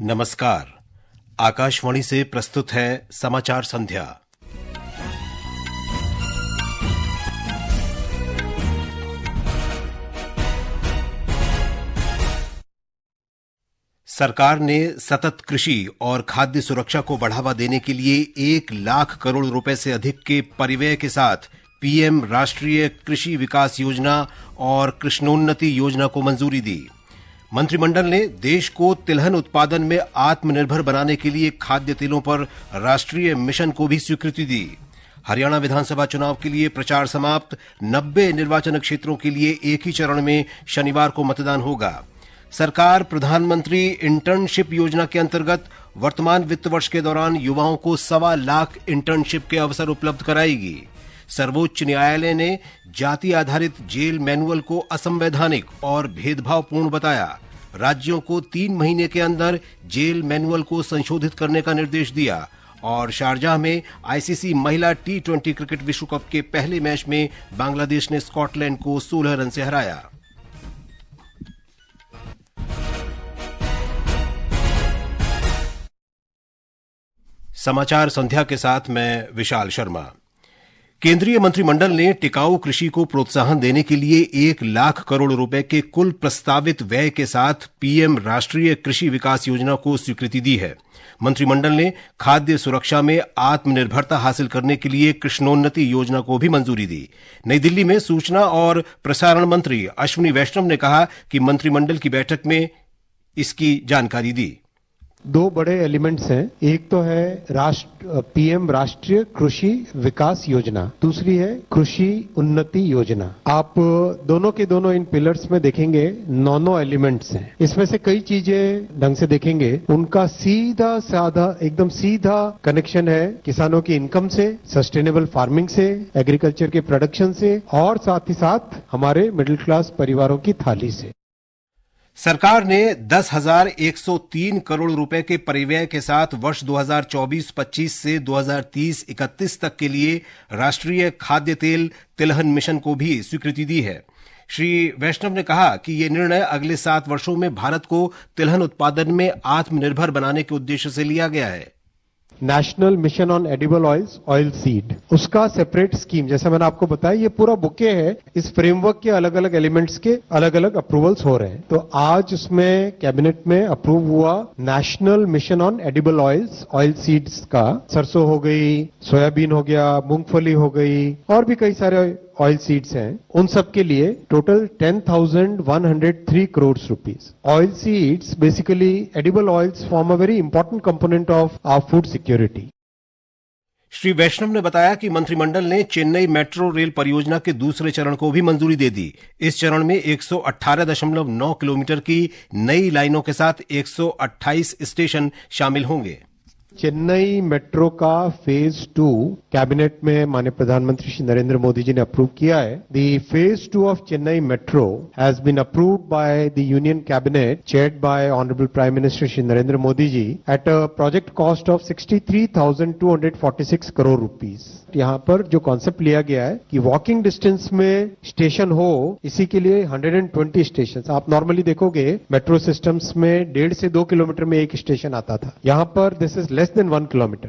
नमस्कार। आकाशवाणी से प्रस्तुत है समाचार संध्या। सरकार ने सतत कृषि और खाद्य सुरक्षा को बढ़ावा देने के लिए 1 लाख करोड़ रुपए से अधिक के परिव्यय के साथ पीएम राष्ट्रीय कृषि विकास योजना और कृष्णोन्नति योजना को मंजूरी दी। मंत्रिमंडल ने देश को तिलहन उत्पादन में आत्मनिर्भर बनाने के लिए खाद्य तेलों पर राष्ट्रीय मिशन को भी स्वीकृति दी। हरियाणा विधानसभा चुनाव के लिए प्रचार समाप्त। 90 निर्वाचन क्षेत्रों के लिए एक ही चरण में शनिवार को मतदान होगा। सरकार प्रधानमंत्री इंटर्नशिप योजना के अंतर्गत वर्तमान वित्त वर्ष के दौरान युवाओं को 1.25 लाख इंटर्नशिप के अवसर उपलब्ध कराएगी। सर्वोच्च न्यायालय ने जाति आधारित जेल मैनुअल को असंवैधानिक और भेदभावपूर्ण बताया। राज्यों को 3 महीने के अंदर जेल मैनुअल को संशोधित करने का निर्देश दिया। और शारजाह में आईसीसी महिला T20 क्रिकेट विश्व कप के पहले मैच में बांग्लादेश ने स्कॉटलैंड को 16 रन से हराया। समाचार संध्या के साथ मैं विशाल शर्मा। केंद्रीय मंत्रिमंडल ने टिकाऊ कृषि को प्रोत्साहन देने के लिए 1 लाख करोड़ रुपए के कुल प्रस्तावित व्यय के साथ पीएम राष्ट्रीय कृषि विकास योजना को स्वीकृति दी है। मंत्रिमंडल ने खाद्य सुरक्षा में आत्मनिर्भरता हासिल करने के लिए कृष्णोन्नति योजना को भी मंजूरी दी। नई दिल्ली में सूचना और प्रसारण मंत्री अश्विनी वैष्णव ने कहा कि मंत्रिमंडल की बैठक में इसकी जानकारी दी। 2 बड़े एलिमेंट्स हैं। एक तो है पीएम राष्ट्रीय कृषि विकास योजना, दूसरी है कृषि उन्नति योजना। आप दोनों के दोनों इन पिलर्स में देखेंगे 9 एलिमेंट्स हैं। इसमें से कई चीजें ढंग से देखेंगे उनका सीधा साधा एकदम सीधा कनेक्शन है किसानों की इनकम से, सस्टेनेबल फार्मिंग से, एग्रीकल्चर के प्रोडक्शन से और साथ ही साथ हमारे मिडिल क्लास परिवारों की थाली से। सरकार ने 10,103 करोड़ रुपए के परिव्यय के साथ वर्ष 2024-25 से 2030-31 तक के लिए राष्ट्रीय खाद्य तेल तिलहन मिशन को भी स्वीकृति दी है। श्री वैष्णव ने कहा कि ये निर्णय अगले 7 वर्षों में भारत को तिलहन उत्पादन में आत्मनिर्भर बनाने के उद्देश्य से लिया गया है। National mission on edible oils, oil seed, उसका सेपरेट स्कीम, जैसा मैंने आपको बताया, ये पूरा बुके है। इस फ्रेमवर्क के अलग अलग एलिमेंट्स के अलग अलग अप्रूवल्स हो रहे हैं। तो आज उसमें कैबिनेट में अप्रूव हुआ national mission on edible oils, oil seeds का। सरसों हो गई, सोयाबीन हो गया, मूंगफली हो गई और भी कई सारे ऑयल सीड्स हैं। उन सब के लिए total 10,103 crore rupees. Oil seeds basically edible oils form a very important component of our food security. Shri Vaishnav ने बताया कि मंत्रिमंडल ने चेन्नई मेट्रो रेल परियोजना के दूसरे चरण को भी मंजूरी दे दी। इस चरण में 118.9 किलोमीटर की नई लाइनों के साथ 128 स्टेशन शामिल होंगे। चेन्नई मेट्रो का फेज 2 कैबिनेट में माननीय प्रधानमंत्री श्री नरेंद्र मोदी जी ने अप्रूव किया है। The phase 2 of Chennai metro has been approved by the union cabinet chaired by honourable prime minister Shri Narendra Modi ji at a project cost of 63,246 crore rupees. यहाँ पर जो कॉन्सेप्ट लिया गया है कि वॉकिंग डिस्टेंस में स्टेशन हो, इसी के लिए 120 स्टेशन। आप नॉर्मली देखोगे मेट्रो सिस्टम्स में 1.5 से 2 किलोमीटर में एक स्टेशन आता था। यहाँ पर this is less than 1 kilometre.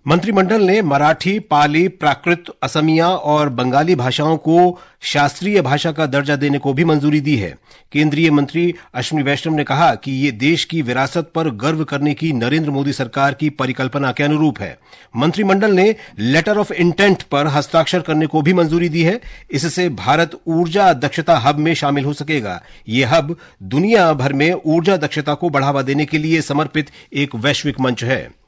मंत्रिमंडल ने मराठी, पाली, प्राकृत, असमिया और बंगाली भाषाओं को शास्त्रीय भाषा का दर्जा देने को भी मंजूरी दी है। केंद्रीय मंत्री अश्विनी वैष्णव ने कहा कि ये देश की विरासत पर गर्व करने की नरेंद्र मोदी सरकार की परिकल्पना के अनुरूप है। मंत्रिमंडल ने लेटर ऑफ इंटेंट पर हस्ताक्षर करने को भी मंजूरी दी है। इससे भारत ऊर्जा दक्षता हब में शामिल हो सकेगा। ये हब दुनिया भर में ऊर्जा दक्षता को बढ़ावा देने के लिए समर्पित एक वैश्विक मंच है।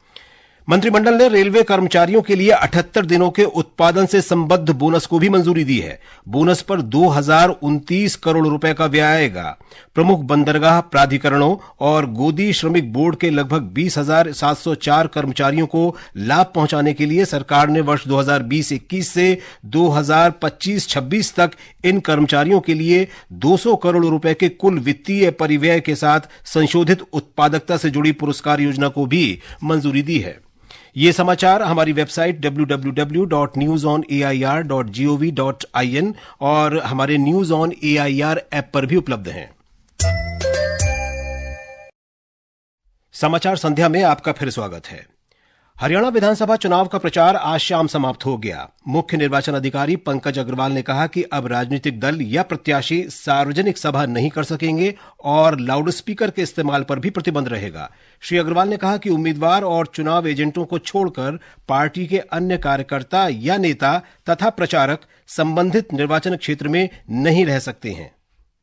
मंत्रिमंडल ने रेलवे कर्मचारियों के लिए 78 दिनों के उत्पादन से संबद्ध बोनस को भी मंजूरी दी है। बोनस पर 2,029 करोड़ रुपए का व्यय आएगा। प्रमुख बंदरगाह प्राधिकरणों और गोदी श्रमिक बोर्ड के लगभग 20,704 कर्मचारियों को लाभ पहुंचाने के लिए सरकार ने वर्ष 2020-21 से 2025-26 तक इन कर्मचारियों के लिए 200 करोड़ रुपए के कुल वित्तीय परिव्यय के साथ संशोधित उत्पादकता से जुड़ी पुरस्कार योजना को भी मंजूरी दी है। ये समाचार हमारी वेबसाइट www.newsonair.gov.in और हमारे न्यूज ऑन एआईआर ऐप पर भी उपलब्ध हैं। समाचार संध्या में आपका फिर स्वागत है। हरियाणा विधानसभा चुनाव का प्रचार आज शाम समाप्त हो गया। मुख्य निर्वाचन अधिकारी पंकज अग्रवाल ने कहा कि अब राजनीतिक दल या प्रत्याशी सार्वजनिक सभा नहीं कर सकेंगे और लाउडस्पीकर के इस्तेमाल पर भी प्रतिबंध रहेगा। श्री अग्रवाल ने कहा कि उम्मीदवार और चुनाव एजेंटों को छोड़कर पार्टी के अन्य कार्यकर्ता या नेता तथा प्रचारक संबंधित निर्वाचन क्षेत्र में नहीं रह सकते हैं।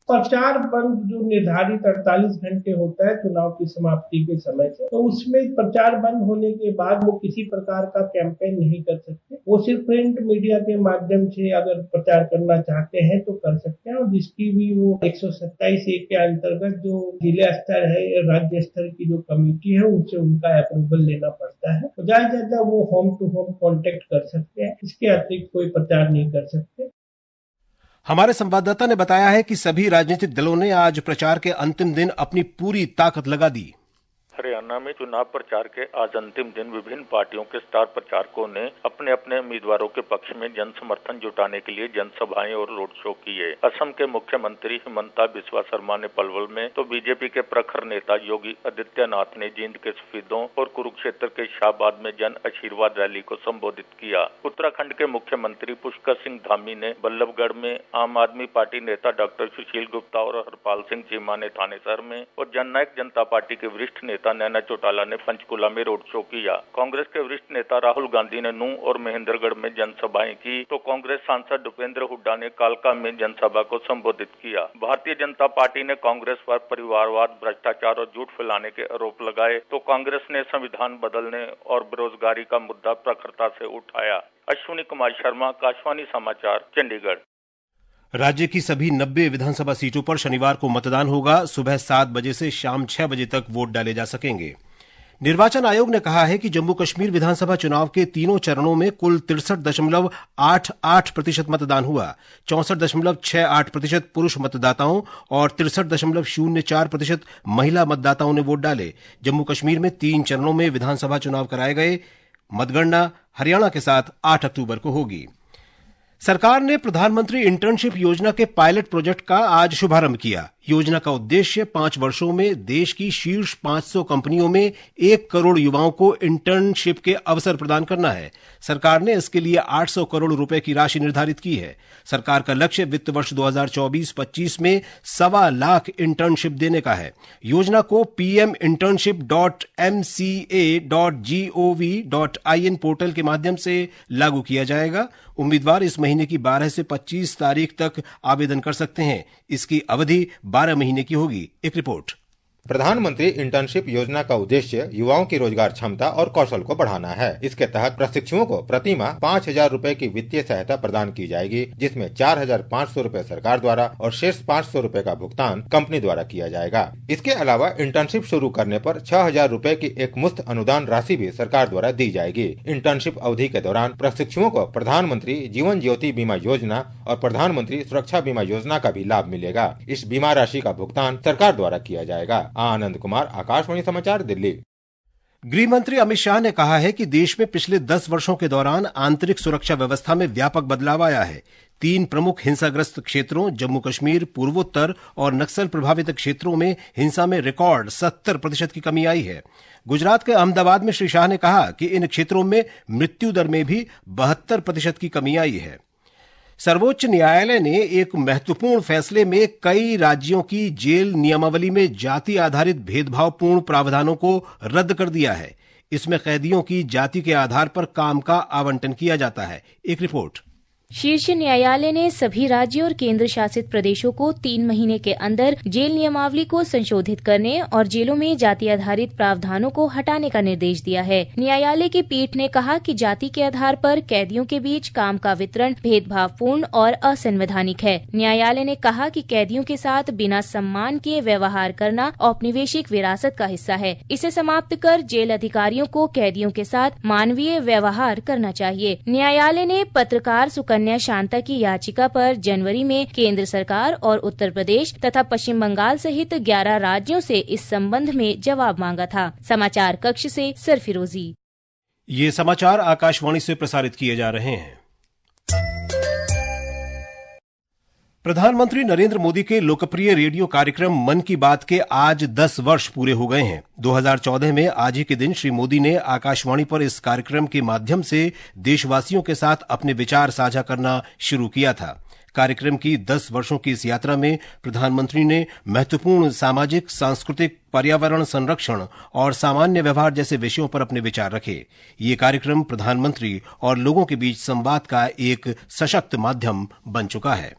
प्रचार बंद जो निर्धारित 48 घंटे होता है चुनाव की समाप्ति के समय से, तो उसमें प्रचार बंद होने के बाद वो किसी प्रकार का कैंपेन नहीं कर सकते। वो सिर्फ प्रिंट मीडिया के माध्यम से अगर प्रचार करना चाहते हैं तो कर सकते हैं, और जिसकी भी वो 127A के अंतर्गत जो जिला स्तर है या राज्य स्तर की जो कमेटी है उनसे उनका अप्रूवल लेना पड़ता है। तो ज्यादा वो होम टू होम कॉन्टेक्ट कर सकते हैं, इसके अतिरिक्त कोई प्रचार नहीं कर सकते। हमारे संवाददाता ने बताया है कि सभी राजनीतिक दलों ने आज प्रचार के अंतिम दिन अपनी पूरी ताकत लगा दी। हरियाणा में चुनाव प्रचार के आज अंतिम दिन विभिन्न पार्टियों के स्टार प्रचारकों ने अपने अपने उम्मीदवारों के पक्ष में जन समर्थन जुटाने के लिए जनसभाएं और रोड शो किए। असम के मुख्यमंत्री हिमंता बिस्वा शर्मा ने पलवल में, तो बीजेपी के प्रखर नेता योगी आदित्यनाथ ने जींद के सफीदों और कुरुक्षेत्र के शाहबाद में जन आशीर्वाद रैली को संबोधित किया। उत्तराखंड के मुख्यमंत्री पुष्कर सिंह धामी ने बल्लभगढ़ में, आम आदमी पार्टी नेता डॉक्टर सुशील गुप्ता और हरपाल सिंह चीमा ने थानेसर में, और जननायक जनता पार्टी के वरिष्ठ नेता नैना चौटाला ने पंचकुला में रोड शो किया। कांग्रेस के वरिष्ठ नेता राहुल गांधी ने नूंह और महेंद्रगढ़ में जनसभाएं की, तो कांग्रेस सांसद उपेंद्र हुड्डा ने कालका में जनसभा को संबोधित किया। भारतीय जनता पार्टी ने कांग्रेस पर परिवारवाद, भ्रष्टाचार और झूठ फैलाने के आरोप लगाए, तो कांग्रेस ने संविधान बदलने और बेरोजगारी का मुद्दा प्रखरता से उठाया। अश्विनी कुमार शर्मा, आकाशवाणी समाचार, चंडीगढ़। राज्य की सभी 90 विधानसभा सीटों पर शनिवार को मतदान होगा। सुबह 7 बजे से शाम 6 बजे तक वोट डाले जा सकेंगे। निर्वाचन आयोग ने कहा है कि जम्मू कश्मीर विधानसभा चुनाव के तीनों चरणों में कुल 63.88% मतदान हुआ। 64.68% पुरुष मतदाताओं और 63.04% महिला मतदाताओं ने वोट डाले। जम्मू कश्मीर में 3 चरणों में विधानसभा चुनाव कराए गए। मतगणना हरियाणा के साथ 8 अक्टूबर को होगी। सरकार ने प्रधानमंत्री इंटर्नशिप योजना के पायलट प्रोजेक्ट का आज शुभारंभ किया। योजना का उद्देश्य 5 वर्षों में देश की शीर्ष 500 कंपनियों में 1 करोड़ युवाओं को इंटर्नशिप के अवसर प्रदान करना है। सरकार ने इसके लिए 800 करोड़ रुपए की राशि निर्धारित की है। सरकार का लक्ष्य वित्त वर्ष 2024-25 में 1.25 लाख इंटर्नशिप देने का है। योजना को pminternship.mca.gov.in पोर्टल के माध्यम से लागू किया जाएगा। उम्मीदवार इस महीने की 12 से 25 तारीख तक आवेदन कर सकते हैं। इसकी अवधि 12 महीने की होगी। एक रिपोर्ट। प्रधानमंत्री इंटर्नशिप योजना का उद्देश्य युवाओं की रोजगार क्षमता और कौशल को बढ़ाना है। इसके तहत प्रशिक्षुओं को प्रति माह 5,000 रूपए की वित्तीय सहायता प्रदान की जाएगी, जिसमें 4,500 रूपए सरकार द्वारा और शेष 500 रूपए का भुगतान कंपनी द्वारा किया जाएगा। इसके अलावा इंटर्नशिप शुरू करने पर 6,000 रूपए की एक मुफ्त अनुदान राशि भी सरकार द्वारा दी जाएगी। इंटर्नशिप अवधि के दौरान प्रशिक्षुओं को प्रधानमंत्री जीवन ज्योति बीमा योजना और प्रधानमंत्री सुरक्षा बीमा योजना का भी लाभ मिलेगा। इस बीमा राशि का भुगतान सरकार द्वारा किया जाएगा। आनंद कुमार, आकाशवाणी समाचार, दिल्ली। गृह मंत्री अमित शाह ने कहा है कि देश में पिछले 10 वर्षों के दौरान आंतरिक सुरक्षा व्यवस्था में व्यापक बदलाव आया है। 3 प्रमुख हिंसाग्रस्त क्षेत्रों जम्मू कश्मीर, पूर्वोत्तर और नक्सल प्रभावित क्षेत्रों में हिंसा में रिकॉर्ड 70% की कमी आई है। गुजरात के अहमदाबाद में श्री शाह ने कहा कि इन क्षेत्रों में मृत्यु दर में भी 72% की कमी आई है। सर्वोच्च न्यायालय ने एक महत्वपूर्ण फैसले में कई राज्यों की जेल नियमावली में जाति आधारित भेदभावपूर्ण प्रावधानों को रद्द कर दिया है। इसमें कैदियों की जाति के आधार पर काम का आवंटन किया जाता है। एक रिपोर्ट। शीर्ष न्यायालय ने सभी राज्यों और केंद्र शासित प्रदेशों को 3 महीने के अंदर जेल नियमावली को संशोधित करने और जेलों में जाति आधारित प्रावधानों को हटाने का निर्देश दिया है। न्यायालय की पीठ ने कहा कि जाति के आधार पर कैदियों के बीच काम का वितरण भेदभावपूर्ण और असंवैधानिक है। न्यायालय ने कहा कि कैदियों के साथ बिना सम्मान के व्यवहार करना औपनिवेशिक विरासत का हिस्सा है। इसे समाप्त कर जेल अधिकारियों को कैदियों के साथ मानवीय व्यवहार करना चाहिए। न्यायालय ने पत्रकार सुकन्या शांता की याचिका पर जनवरी में केंद्र सरकार और उत्तर प्रदेश तथा पश्चिम बंगाल सहित 11 राज्यों से इस संबंध में जवाब मांगा था। समाचार कक्ष से सरफिरोजी। ये समाचार आकाशवाणी से प्रसारित किए जा रहे हैं। प्रधानमंत्री नरेंद्र मोदी के लोकप्रिय रेडियो कार्यक्रम मन की बात के आज 10 वर्ष पूरे हो गए हैं। 2014 में आज ही के दिन श्री मोदी ने आकाशवाणी पर इस कार्यक्रम के माध्यम से देशवासियों के साथ अपने विचार साझा करना शुरू किया था। कार्यक्रम की 10 वर्षों की इस यात्रा में प्रधानमंत्री ने महत्वपूर्ण सामाजिक, सांस्कृतिक, पर्यावरण संरक्षण और सामान्य व्यवहार जैसे विषयों पर अपने विचार रखे। ये कार्यक्रम प्रधानमंत्री और लोगों के बीच संवाद का एक सशक्त माध्यम बन चुका है।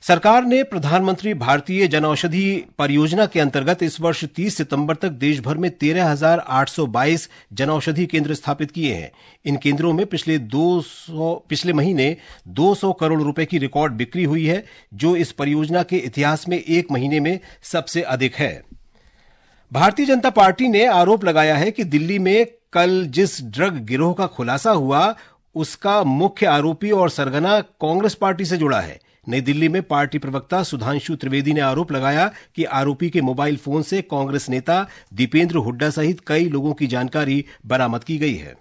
सरकार ने प्रधानमंत्री भारतीय जनऔषधि परियोजना के अंतर्गत इस वर्ष 30 सितंबर तक देश भर में 13,822 जनऔषधि केंद्र स्थापित किए हैं। इन केंद्रों में पिछले महीने 200 करोड़ रुपए की रिकॉर्ड बिक्री हुई है, जो इस परियोजना के इतिहास में एक महीने में सबसे अधिक है। भारतीय जनता पार्टी ने आरोप लगाया है कि दिल्ली में कल जिस ड्रग गिरोह का खुलासा हुआ, उसका मुख्य आरोपी और सरगना कांग्रेस पार्टी से जुड़ा है। नई दिल्ली में पार्टी प्रवक्ता सुधांशु त्रिवेदी ने आरोप लगाया कि आरोपी के मोबाइल फोन से कांग्रेस नेता दीपेंद्र हुड्डा सहित कई लोगों की जानकारी बरामद की गई है।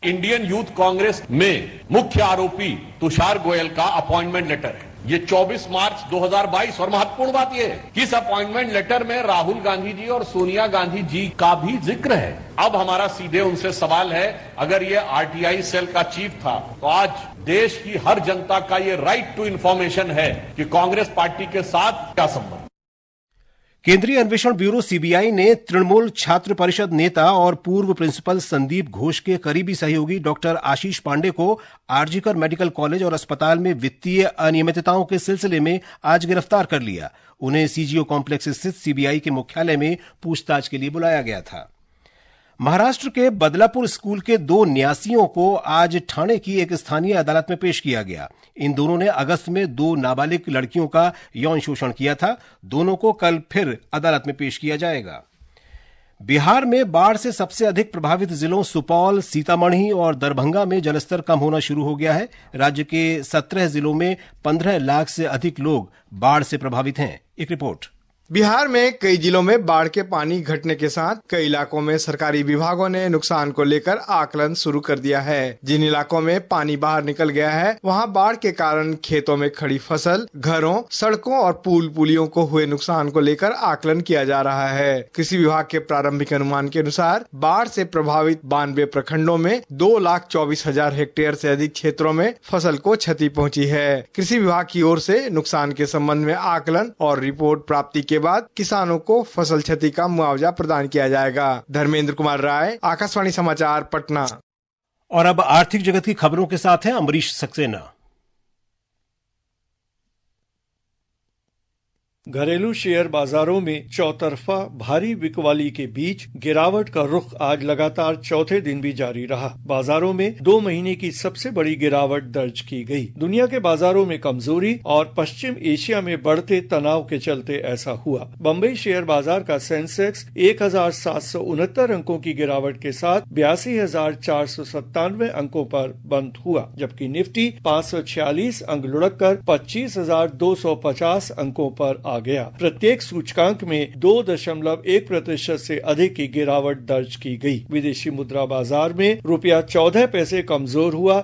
इंडियन यूथ कांग्रेस में मुख्य आरोपी तुषार गोयल का अपॉइंटमेंट लेटर है। ये 24 मार्च 2022 और महत्वपूर्ण बात यह है कि इस अपॉइंटमेंट लेटर में राहुल गांधी जी और सोनिया गांधी जी का भी जिक्र है। अब हमारा सीधे उनसे सवाल है, अगर ये आरटीआई सेल का चीफ था तो आज देश की हर जनता का ये राइट टू इंफॉर्मेशन है कि कांग्रेस पार्टी के साथ क्या संबंध। केंद्रीय अन्वेषण ब्यूरो सीबीआई ने तृणमूल छात्र परिषद नेता और पूर्व प्रिंसिपल संदीप घोष के करीबी सहयोगी डॉक्टर आशीष पांडे को आरजीकर मेडिकल कॉलेज और अस्पताल में वित्तीय अनियमितताओं के सिलसिले में आज गिरफ्तार कर लिया। उन्हें सीजीओ कॉम्प्लेक्स स्थित सीबीआई के मुख्यालय में पूछताछ के लिए बुलाया गया था। महाराष्ट्र के बदलापुर स्कूल के 2 न्यासियों को आज ठाणे की एक स्थानीय अदालत में पेश किया गया। इन दोनों ने अगस्त में 2 नाबालिग लड़कियों का यौन शोषण किया था। दोनों को कल फिर अदालत में पेश किया जाएगा। बिहार में बाढ़ से सबसे अधिक प्रभावित जिलों सुपौल, सीतामढ़ी और दरभंगा में जलस्तर कम होना शुरू हो गया है। राज्य के 17 जिलों में 15 लाख से अधिक लोग बाढ़ से प्रभावित हैं। एक रिपोर्ट। बिहार में कई जिलों में बाढ़ के पानी घटने के साथ कई इलाकों में सरकारी विभागों ने नुकसान को लेकर आकलन शुरू कर दिया है। जिन इलाकों में पानी बाहर निकल गया है, वहां बाढ़ के कारण खेतों में खड़ी फसल, घरों, सड़कों और पुल पुलियों को हुए नुकसान को लेकर आकलन किया जा रहा है। कृषि विभाग के प्रारंभिक अनुमान के अनुसार बाढ़ से प्रभावित 92 प्रखंडों में 2,24,000 हेक्टेयर से अधिक क्षेत्रों में फसल को क्षति पहुँची है। कृषि विभाग की ओर से नुकसान के संबंध में आकलन और रिपोर्ट प्राप्ति के बाद किसानों को फसल क्षति का मुआवजा प्रदान किया जाएगा। धर्मेंद्र कुमार राय, आकाशवाणी समाचार, पटना। और अब आर्थिक जगत की खबरों के साथ हैं अमरीश सक्सेना। घरेलू शेयर बाजारों में चौतरफा भारी बिकवाली के बीच गिरावट का रुख आज लगातार चौथे दिन भी जारी रहा। बाजारों में 2 महीने की सबसे बड़ी गिरावट दर्ज की गई। दुनिया के बाजारों में कमजोरी और पश्चिम एशिया में बढ़ते तनाव के चलते ऐसा हुआ। बम्बई शेयर बाजार का सेंसेक्स 1,769 अंकों की गिरावट के साथ 82,497 अंकों पर बंद हुआ, जबकि निफ्टी 546 अंक लुढ़ककर 25,250 अंकों पर आ गया। प्रत्येक सूचकांक में 2.1% से अधिक की गिरावट दर्ज की गई। विदेशी मुद्रा बाजार में रुपया 14 पैसे कमजोर हुआ।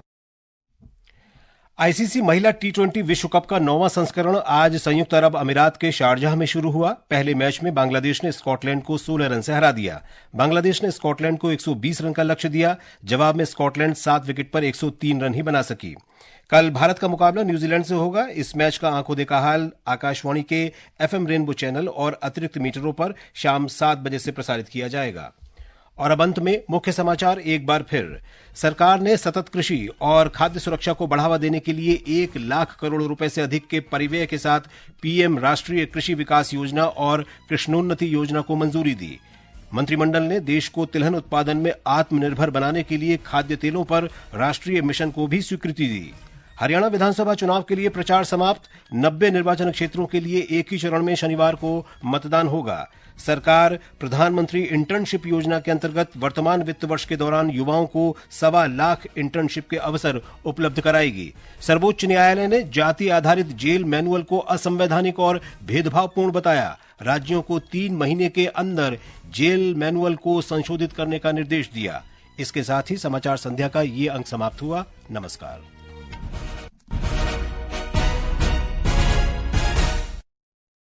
आईसीसी महिला टी20 विश्व कप का 9वां संस्करण आज संयुक्त अरब अमीरात के शारजाह में शुरू हुआ। पहले मैच में बांग्लादेश ने स्कॉटलैंड को 16 रन से हरा दिया। बांग्लादेश ने स्कॉटलैंड को 120 रन का लक्ष्य दिया। जवाब में स्कॉटलैंड 7 विकेट पर 103 रन ही बना सकी। कल भारत का मुकाबला न्यूजीलैंड से होगा। इस मैच का आंखों देखा हाल आकाशवाणी के एफएम रेनबो चैनल और अतिरिक्त मीटरों पर शाम 7 बजे से प्रसारित किया जाएगा। और अब अंत में मुख्य समाचार एक बार फिर। सरकार ने सतत कृषि और खाद्य सुरक्षा को बढ़ावा देने के लिए 1 लाख करोड़ रुपए से अधिक के परिव्यय के साथ पीएम राष्ट्रीय कृषि विकास योजना और कृष्णोन्नति योजना को मंजूरी दी। मंत्रिमंडल ने देश को तिलहन उत्पादन में आत्मनिर्भर बनाने के लिए खाद्य तेलों पर राष्ट्रीय मिशन को भी स्वीकृति दी। हरियाणा विधानसभा चुनाव के लिए प्रचार समाप्त। 90 निर्वाचन क्षेत्रों के लिए एक ही चरण में शनिवार को मतदान होगा। सरकार प्रधानमंत्री इंटर्नशिप योजना के अंतर्गत वर्तमान वित्त वर्ष के दौरान युवाओं को 1.25 लाख इंटर्नशिप के अवसर उपलब्ध कराएगी। सर्वोच्च न्यायालय ने जाति आधारित जेल मैनुअल को असंवैधानिक और भेदभावपूर्ण बताया। राज्यों को 3 महीने के अंदर जेल मैनुअल को संशोधित करने का निर्देश दिया। इसके साथ ही समाचार संध्या का ये अंक समाप्त हुआ। नमस्कार।